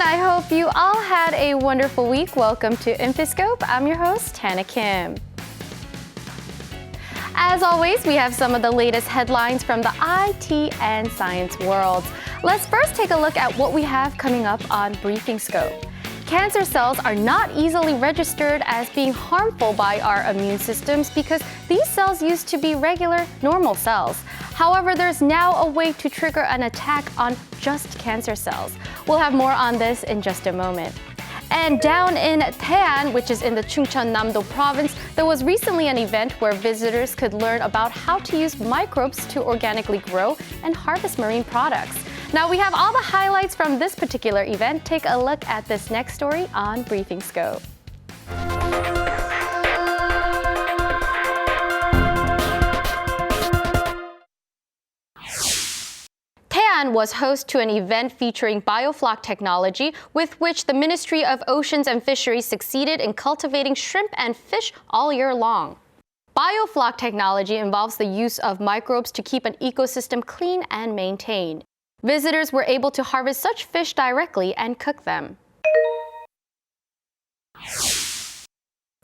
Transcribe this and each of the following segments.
I hope you all had a wonderful week. Welcome to InfoScope. I'm your host, Tana Kim. As always, we have some of the latest headlines from the IT and science worlds. Let's first take a look at what we have coming up on BriefingScope. Cancer cells are not easily registered as being harmful by our immune systems because these cells used to be regular, normal cells. However, there's now a way to trigger an attack on just cancer cells. We'll have more on this in just a moment. And down in Taean, which is in the Chungcheon-namdo province, there was recently an event where visitors could learn about how to use microbes to organically grow and harvest marine products. Now we have all the highlights from this particular event. Take a look at this next story on BriefingScope. Taean was host to an event featuring Biofloc Technology, with which the Ministry of Oceans and Fisheries succeeded in cultivating shrimp and fish all year long. Biofloc technology involves the use of microbes to keep an ecosystem clean and maintained. Visitors were able to harvest such fish directly and cook them.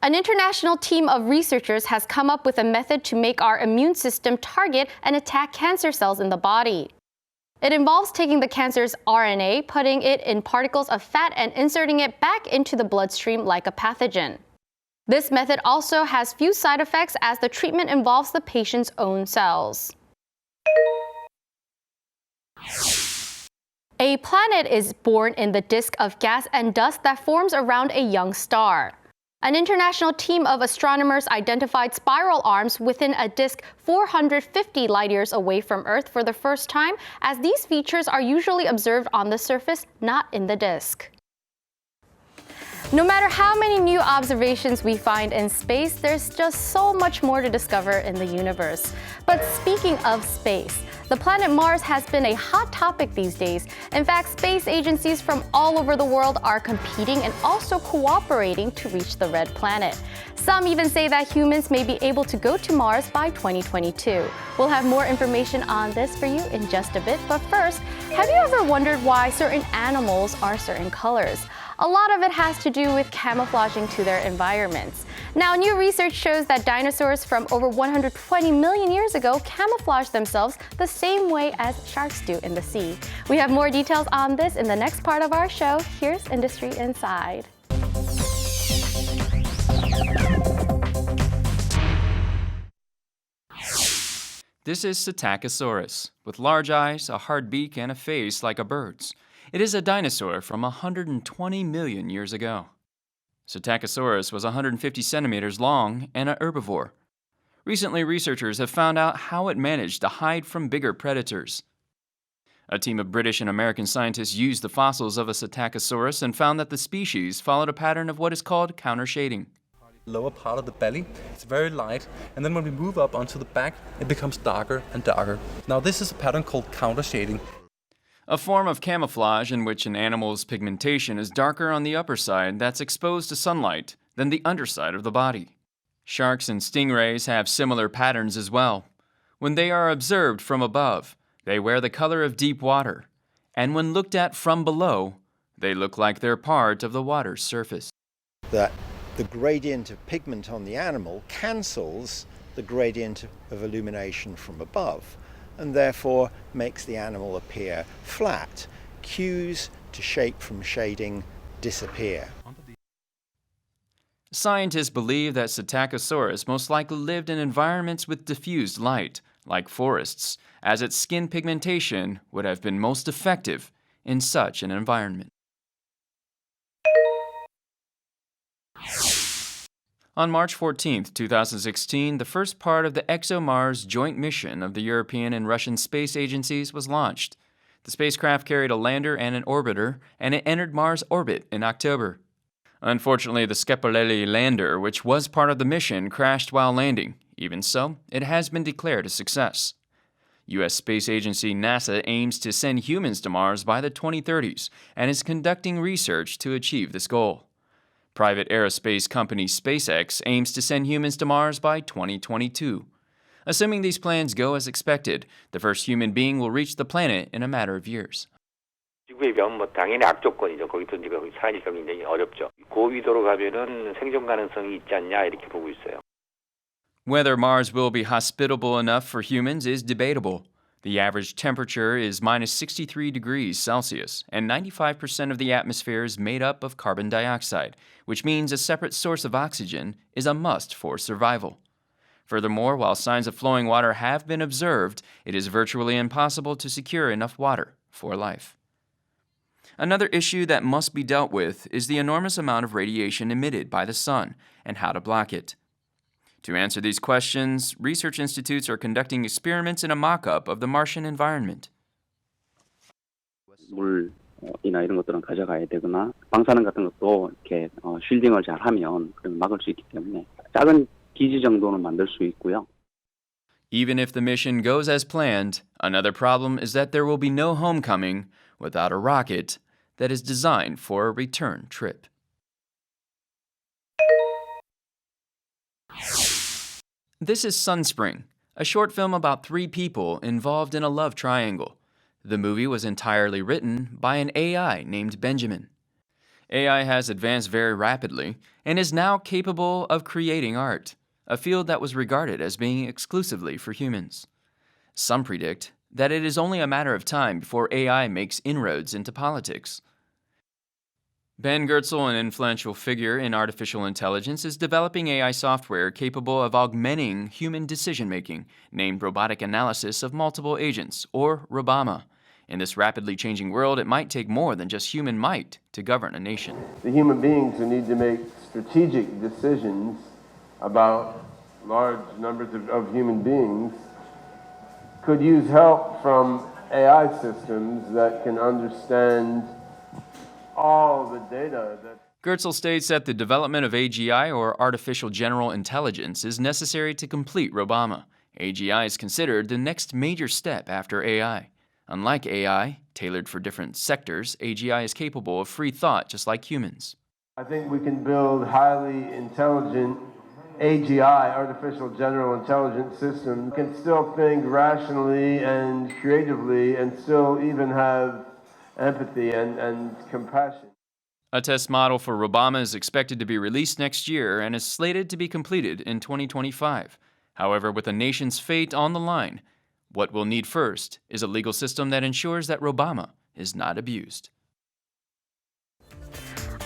An international team of researchers has come up with a method to make our immune system target and attack cancer cells in the body. It involves taking the cancer's RNA, putting it in particles of fat, and inserting it back into the bloodstream like a pathogen. This method also has few side effects as the treatment involves the patient's own cells. A planet is born in the disk of gas and dust that forms around a young star. An international team of astronomers identified spiral arms within a disk 450 light-years away from Earth for the first time, as these features are usually observed on the surface, not in the disk. No matter how many new observations we find in space, there's just so much more to discover in the universe. But speaking of space, the planet Mars has been a hot topic these days. In fact, space agencies from all over the world are competing and also cooperating to reach the red planet. Some even say that humans may be able to go to Mars by 2022. We'll have more information on this for you in just a bit, but first, have you ever wondered why certain animals are certain colors? A lot of it has to do with camouflaging to their environments. Now, new research shows that dinosaurs from over 120 million years ago camouflaged themselves the same way as sharks do in the sea. We have more details on this in the next part of our show. Here's Industry Inside. This is Psittacosaurus, with large eyes, a hard beak, and a face like a bird's. It is a dinosaur from 120 million years ago. Psittacosaurus was 150 centimeters long and an herbivore. Recently, researchers have found out how it managed to hide from bigger predators. A team of British and American scientists used the fossils of a Psittacosaurus and found that the species followed a pattern of what is called countershading. Lower part of the belly, it's very light, and then when we move up onto the back, it becomes darker and darker. Now this is a pattern called countershading. A form of camouflage in which an animal's pigmentation is darker on the upper side that's exposed to sunlight than the underside of the body. Sharks and stingrays have similar patterns as well. When they are observed from above, they wear the color of deep water, and when looked at from below, they look like they're part of the water's surface. That the gradient of pigment on the animal cancels the gradient of illumination from above, and therefore makes the animal appear flat. Cues to shape from shading disappear. Scientists believe that Psittacosaurus most likely lived in environments with diffused light, like forests, as its skin pigmentation would have been most effective in such an environment. On March 14, 2016, the first part of the ExoMars joint mission of the European and Russian space agencies was launched. The spacecraft carried a lander and an orbiter, and it entered Mars orbit in October. Unfortunately, the Schiaparelli lander, which was part of the mission, crashed while landing. Even so, it has been declared a success. U.S. Space Agency NASA aims to send humans to Mars by the 2030s and is conducting research to achieve this goal. Private aerospace company SpaceX aims to send humans to Mars by 2022. Assuming these plans go as expected, the first human being will reach the planet in a matter of years. 지구에 비하면 뭐 당연히 악조건이죠. 거기서 이제 살기가 굉장히 어렵죠. 고위도로 가면은 생존 가능성이 있지 않냐 이렇게 보고 있어요. Whether Mars will be hospitable enough for humans is debatable. The average temperature is minus 63 degrees Celsius, and 95% of the atmosphere is made up of carbon dioxide, which means a separate source of oxygen is a must for survival. Furthermore, while signs of flowing water have been observed, it is virtually impossible to secure enough water for life. Another issue that must be dealt with is the enormous amount of radiation emitted by the sun and how to block it. To answer these questions, research institutes are conducting experiments in a mock-up of the Martian environment. 물이나 이런 것들은 가져가야 되거나 방사능 같은 것도 이렇게 쉴딩을 잘 하면 그러면 막을 수 있기 때문에 작은 기지 정도는 만들 수 있고요. Even if the mission goes as planned, another problem is that there will be no homecoming without a rocket that is designed for a return trip. This is Sunspring, a short film about 3 people involved in a love triangle. The movie was entirely written by an AI named Benjamin. AI has advanced very rapidly and is now capable of creating art, a field that was regarded as being exclusively for humans. Some predict that it is only a matter of time before AI makes inroads into politics. Ben Goertzel, an influential figure in artificial intelligence, is developing AI software capable of augmenting human decision-making, named Robotic Analysis of Multiple Agents, or ROBAMA. In this rapidly changing world, it might take more than just human might to govern a nation. The human beings who need to make strategic decisions about large numbers of human beings could use help from AI systems that can understand all the data that... Goertzel states that the development of AGI, or Artificial General Intelligence, is necessary to complete ROBAMA. AGI is considered the next major step after AI. Unlike AI, tailored for different sectors, AGI is capable of free thought just like humans. I think we can build highly intelligent AGI, Artificial General Intelligence systems, can still think rationally and creatively and still even have empathy and compassion. A test model for ROBAMA is expected to be released next year and is slated to be completed in 2025. However, with a nation's fate on the line, what we'll need first is a legal system that ensures that ROBAMA is not abused.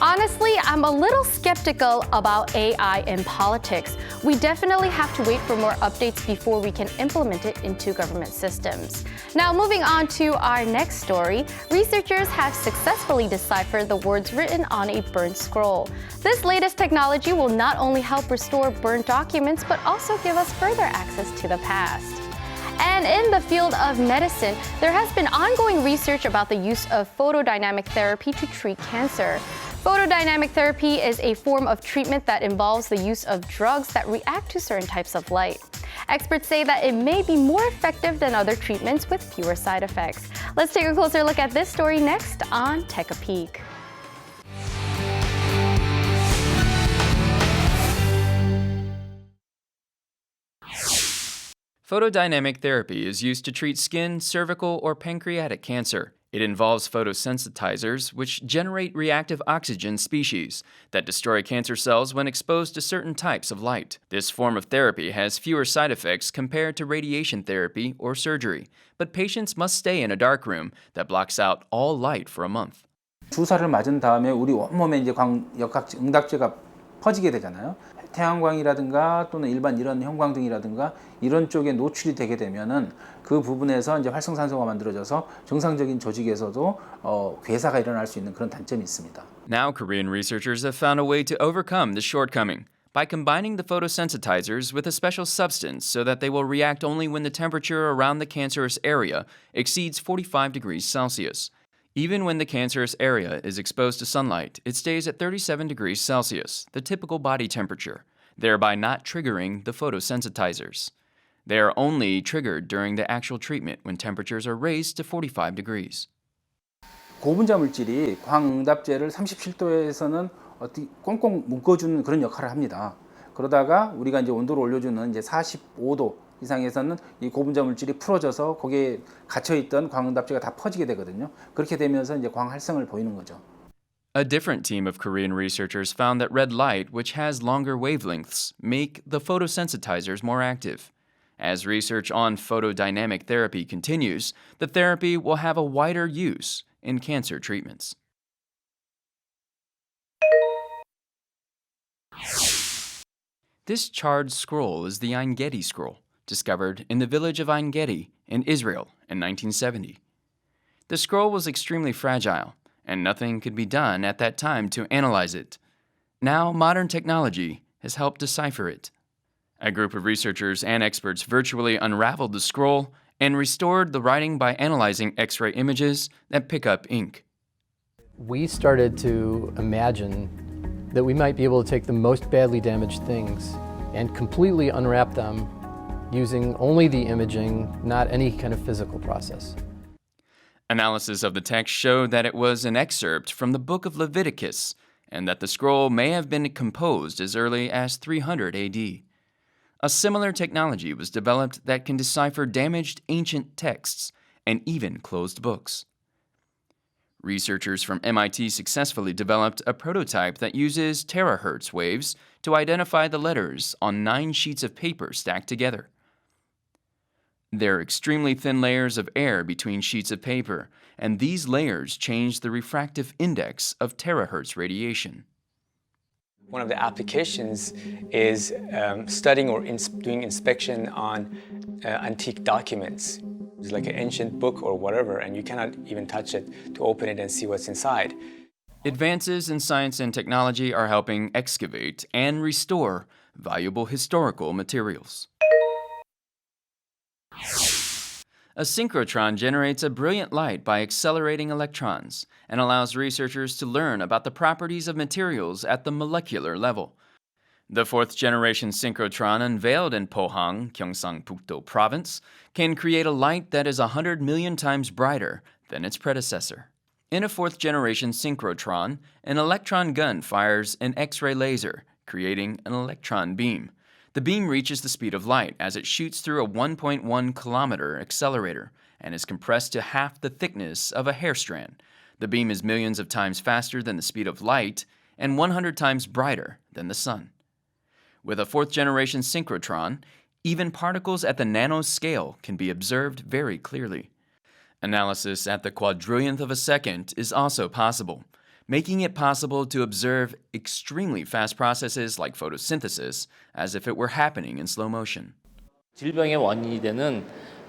Honestly, I'm a little skeptical about AI in politics. We definitely have to wait for more updates before we can implement it into government systems. Now, moving on to our next story, researchers have successfully deciphered the words written on a burnt scroll. This latest technology will not only help restore burnt documents, but also give us further access to the past. And in the field of medicine, there has been ongoing research about the use of photodynamic therapy to treat cancer. Photodynamic therapy is a form of treatment that involves the use of drugs that react to certain types of light. Experts say that it may be more effective than other treatments with fewer side effects. Let's take a closer look at this story next on Tech a Peek. Photodynamic therapy is used to treat skin, cervical, or pancreatic cancer. It involves photosensitizers, which generate reactive oxygen species that destroy cancer cells when exposed to certain types of light. This form of therapy has fewer side effects compared to radiation therapy or surgery, but patients must stay in a dark room that blocks out all light for a month. 주사를 맞은 다음에 우리 온몸에 이제 응답제가 퍼지게 되잖아요. 태양광이라든가 또는 일반 이런 형광등이라든가 이런 쪽에 노출이 되게 되면은 그 부분에서 이제 활성산소가 만들어져서 정상적인 조직에서도 괴사가 일어날 수 있는 그런 단점이 있습니다. Now Korean researchers have found a way to overcome this shortcoming by combining the photosensitizers with a special substance so that they will react only when the temperature around the cancerous area exceeds 45 degrees Celsius. Even when the cancerous area is exposed to sunlight, it stays at 37 degrees Celsius, the typical body temperature, thereby not triggering the photosensitizers. They are only triggered during the actual treatment when temperatures are raised to 45 degrees. 고분자 물질이 광응답제를 37도에서는 꽁꽁 묶어주는 그런 역할을 합니다. 그러다가 우리가 이제 온도를 올려주는 이제 45도 이상에서는 이 고분자 물질이 풀어져서 거기에 갇혀있던 광응답지가 다 퍼지게 되거든요. 그렇게 되면서 이제 광활성을 보이는 거죠. A different team of Korean researchers found that red light, which has longer wavelengths, make the photosensitizers more active. As research on photodynamic therapy continues, the therapy will have a wider use in cancer treatments. This charred scroll is the Ein Gedi scroll, discovered in the village of Ein Gedi in Israel in 1970. The scroll was extremely fragile, and nothing could be done at that time to analyze it. Now, modern technology has helped decipher it. A group of researchers and experts virtually unraveled the scroll and restored the writing by analyzing X-ray images that pick up ink. We started to imagine that we might be able to take the most badly damaged things and completely unwrap them using only the imaging, not any kind of physical process. Analysis of the text showed that it was an excerpt from the book of Leviticus and that the scroll may have been composed as early as 300 AD. A similar technology was developed that can decipher damaged ancient texts and even closed books. Researchers from MIT successfully developed a prototype that uses terahertz waves to identify the letters on 9 sheets of paper stacked together. There are extremely thin layers of air between sheets of paper, and these layers change the refractive index of terahertz radiation. One of the applications is studying or doing inspection on antique documents. It's like an ancient book or whatever, and you cannot even touch it to open it and see what's inside. Advances in science and technology are helping excavate and restore valuable historical materials. A synchrotron generates a brilliant light by accelerating electrons and allows researchers to learn about the properties of materials at the molecular level. The 4th-generation synchrotron unveiled in Pohang, Gyeongsang-Pukto Province, can create a light that is 100 million times brighter than its predecessor. In a 4th-generation synchrotron, an electron gun fires an X-ray laser, creating an electron beam. The beam reaches the speed of light as it shoots through a 1.1 kilometer accelerator and is compressed to half the thickness of a hair strand. The beam is millions of times faster than the speed of light and 100 times brighter than the sun. With a 4th-generation synchrotron, even particles at the nanoscale can be observed very clearly. Analysis at the quadrillionth of a second is also possible, making it possible to observe extremely fast processes like photosynthesis as if it were happening in slow motion. 질병의 원인이 되는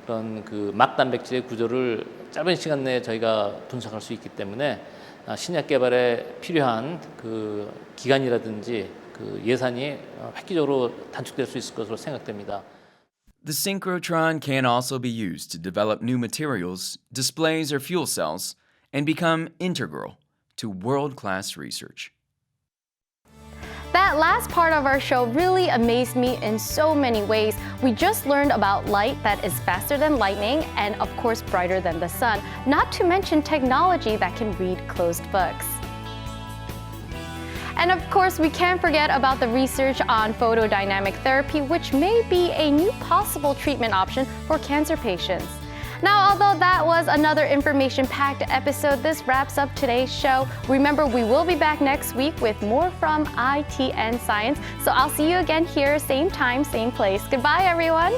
그런 그 막단백질의 구조를 짧은 시간 내에 저희가 분석할 수 있기 때문에 신약 개발에 필요한 그 기간이라든지 그 예산이 획기적으로 단축될 수 있을 것으로 생각됩니다. The synchrotron can also be used to develop new materials, displays, or fuel cells, and become integral to world-class research. That last part of our show really amazed me in so many ways. We just learned about light that is faster than lightning and, of course, brighter than the sun, not to mention technology that can read closed books. And of course, we can't forget about the research on photodynamic therapy, which may be a new possible treatment option for cancer patients. Now, although that was another information-packed episode, this wraps up today's show. Remember, we will be back next week with more from IT and Science. So I'll see you again here, same time, same place. Goodbye, everyone.